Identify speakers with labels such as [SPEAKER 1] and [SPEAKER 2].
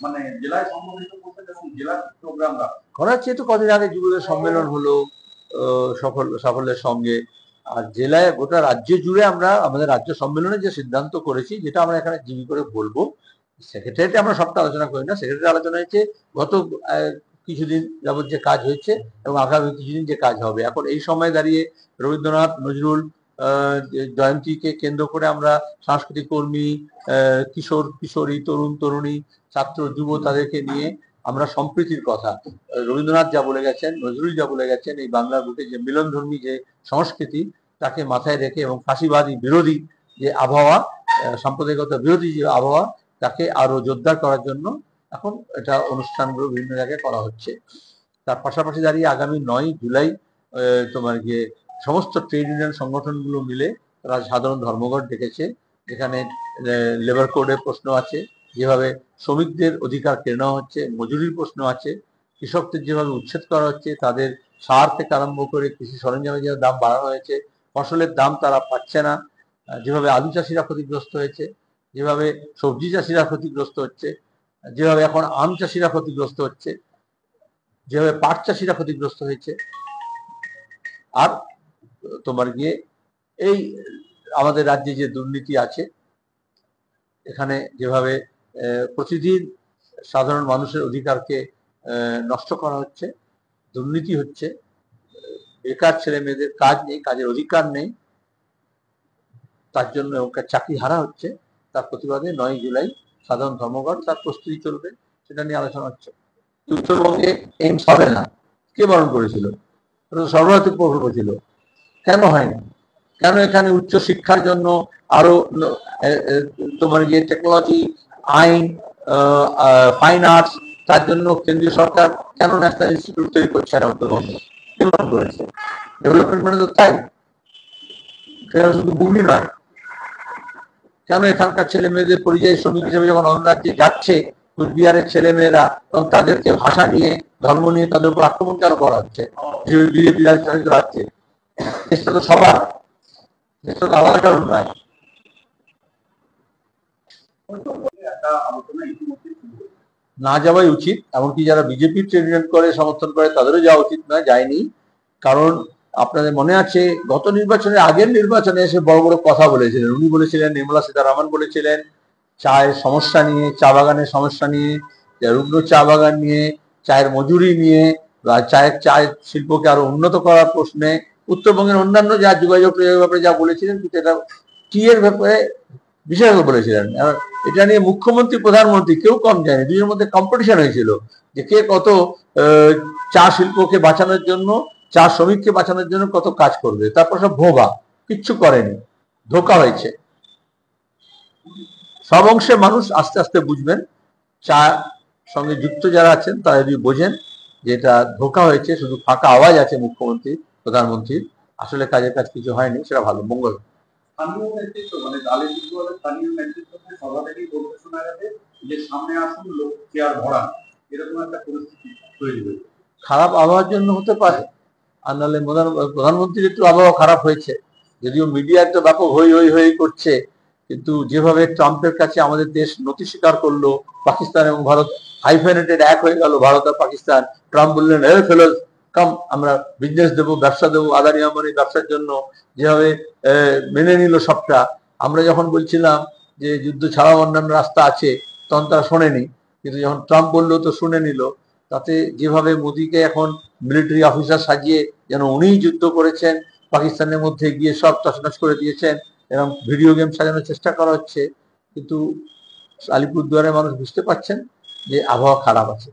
[SPEAKER 1] মানে জেলায় সম্মিলিত করছেন এবং জেলার প্রোগ্রাম
[SPEAKER 2] করা হচ্ছে। তো কদিন আগে যুবদের সম্মেলন হলো সাফল্যের সঙ্গে। আর জেলায় গোটা রাজ্য জুড়ে আমরা আমাদের রাজ্য সম্মেলনে যে সিদ্ধান্ত করেছি, যেটা আমরা এখানে জিবি করে বলবো, সেক্রেটারিয়েটে আমরা সবটা আলোচনা করি না, সেক্রেটারি আলোচনা হয়েছে গত কিছুদিন যাবত যে কাজ হয়েছে এবং আগামী কিছুদিন যে কাজ হবে। এখন এই সময় দাঁড়িয়ে রবীন্দ্রনাথ, নজরুল জয়ন্তীকে কেন্দ্র করে আমরা সাংস্কৃতিক কর্মী, কিশোর কিশোরী, তরুণ তরুণী, ছাত্র যুব তাদেরকে নিয়ে আমরা সম্প্রীতির কথা, রবীন্দ্রনাথ যা বলে গেছেন, নজরুল যা বলে গেছেন, এই বাংলার বুকে যে মিলনধর্মী যে সংস্কৃতি তাকে মাথায় রেখে এবং ফাঁসিবাদী বিরোধী যে আবহাওয়া, সাম্প্রদায়িকতা বিরোধী যে আবহাওয়া, তাকে আরো জোরদার করার জন্য এখন এটা অনুষ্ঠানগুলো বিভিন্ন জায়গায় করা হচ্ছে। তার পাশাপাশি দাঁড়িয়ে আগামী 9 জুলাই তোমার গিয়ে সমস্ত ট্রেড ইউনিয়ন সংগঠনগুলো মিলে তারা সাধারণ ধর্মঘট ডেকেছে, যেখানে লেবার কোডের প্রশ্ন আছে, যেভাবে শ্রমিকদের অধিকার কেড়ে নেওয়া হচ্ছে, মজুরির প্রশ্ন আছে, কৃষকদের যেভাবে উচ্ছেদ করা হচ্ছে, তাদের সার থেকে আরম্ভ করে কৃষি সরঞ্জামের যে দাম বাড়ানো হয়েছে, ফসলের দাম তারা পাচ্ছে না, যেভাবে আলু চাষিরা ক্ষতিগ্রস্ত হয়েছে, যেভাবে সবজি চাষিরা ক্ষতিগ্রস্ত হচ্ছে, যেভাবে এখন আম চাষিরা ক্ষতিগ্রস্ত হচ্ছে, যেভাবে পাট চাষিরা ক্ষতিগ্রস্ত হয়েছে। আর তোমার গিয়ে এই আমাদের রাজ্যে যে দুর্নীতি আছে, এখানে যেভাবে প্রতিদিন সাধারণ মানুষের অধিকারকে নষ্ট করা হচ্ছে, দুর্নীতি হচ্ছে, বেকার ছেলে মেয়েদের কাজ নেই, কাজের অধিকার নেই, তার জন্য চাকরি হারা হচ্ছে, তার প্রতিবাদে 9 জুলাই সাধারণ ধর্মঘট, তার প্রস্তুতি চলবে, সেটা নিয়ে আলোচনা হচ্ছে। উত্তরবঙ্গে এইমস হবে না, কে বারণ করেছিল? সর্বাধিক প্রকল্প ছিল, কেন হয় না? কেন এখানে উচ্চ শিক্ষার জন্য আরো তোমার যে টেকনোলজি, আইন, ফাইন আর্টস, তার জন্য কেন্দ্রীয় সরকার কেন ন্যাশনাল ইনস্টিটিউট তৈরি করছে না? উত্তরবঙ্গে করেছে ডেভেলপমেন্ট মানে তো তাই, সেটা শুধু ভূমি নয়। কেন এখানকার ছেলে মেয়েদের পরিযায়ী শ্রমিক হিসেবে যখন অন্য রাজ্যে যাচ্ছে, কুচবিহারের ছেলে মেয়েরা, তখন তাদেরকে ভাষা নিয়ে, ধর্ম নিয়ে তাদের উপর আক্রমণ কেন করা হচ্ছে? বিজেপি রাজনীতি হচ্ছে, দেশটা তো সবার, দেশটা তো আলাদা কারণ নয়। না যাওয়াই উচিত, এমনকি যারা বিজেপি ট্রেড ইউনিয়ন করে সমর্থন করে তাদেরও যাওয়া উচিত নয়, যায়নি। কারণ আপনাদের মনে আছে গত নির্বাচনের আগের নির্বাচনে এসে বড় বড় কথা বলেছিলেন, উনি বলেছিলেন, নির্মলা সীতারামন বলেছিলেন চায়ের সমস্যা নিয়ে, চা বাগানের সমস্যা নিয়ে, রুগ্ন চা বাগান নিয়ে, চায়ের মজুরি নিয়ে, চায়ের শিল্পকে আরো উন্নত করার প্রশ্নে, উত্তরবঙ্গের অন্যান্য যা যোগাযোগ ব্যাপারে যা বলেছিলেন, কিন্তু এটা টি এর ব্যাপারে বিশেষজ্ঞ বলেছিলেন। এটা নিয়ে মুখ্যমন্ত্রী, প্রধানমন্ত্রী কেউ কম যায়নি, দুজনের মধ্যে কম্পিটিশন হয়েছিল যে কে কত চা শিল্পকে বাঁচানোর জন্য, চা শ্রমিককে বাঁচানোর জন্য কত কাজ করবে। তারপর সব ভোগা, কিচ্ছু করেনি, ধোকা হয়েছে। সব অংশের মানুষ আস্তে আস্তে বুঝবেন, চা সঙ্গে যুক্ত যারা আছেন তারা যদি বোঝেন যে এটা ধোকা হয়েছে, শুধু ফাঁকা আওয়াজ আছে মুখ্যমন্ত্রী, প্রধানমন্ত্রীর, আসলে কাজের কাজ কিছু হয়নি, সেটা ভালো মঙ্গল।
[SPEAKER 1] স্থানীয় নেতৃত্ব মানে আলিপুরদুয়ারের স্থানীয় নেতৃত্বকে সভা থেকেই বলতে শোনা গেছে যে সামনে আসুন, লোক চেয়ার ভরা, এরকম একটা পরিস্থিতি তৈরি হয়েছে।
[SPEAKER 2] খারাপ আবহাওয়ার জন্য হতে পারে, আর নাহলে প্রধানমন্ত্রীর একটু আবহাওয়া খারাপ হয়েছে, যদিও মিডিয়ায় তো ব্যাপক হই হই হই করছে, কিন্তু যেভাবে ট্রাম্পের কাছে আমাদের দেশ নথি স্বীকার করলো, পাকিস্তান এবং ভারত হাইফেনেটেড এক হয়ে গেল, ভারত আর পাকিস্তান। ট্রাম্প বললেন, হে ফেলোজ কাম, আমরা বিজনেস দেবো, ব্যবসা দেবো, আদানি আম্বানি ব্যবসার জন্য, যেভাবে মেনে নিল সবটা। আমরা যখন বলছিলাম যে যুদ্ধ ছাড়াও অন্যান্য রাস্তা আছে, তখন তারা শোনেনি, কিন্তু যখন ট্রাম্প বললো তো শুনে নিল। তাতে যেভাবে মোদীকে এখন মিলিটারি অফিসার সাজিয়ে যেন উনিই যুদ্ধ করেছেন, পাকিস্তানের মধ্যে গিয়ে সব তছনছ করে দিয়েছেন, এবং ভিডিও গেম সাজানোর চেষ্টা করা হচ্ছে, কিন্তু আলিপুরদুয়ারের মানুষ বুঝতে পারছেন যে আবহাওয়া খারাপ আছে।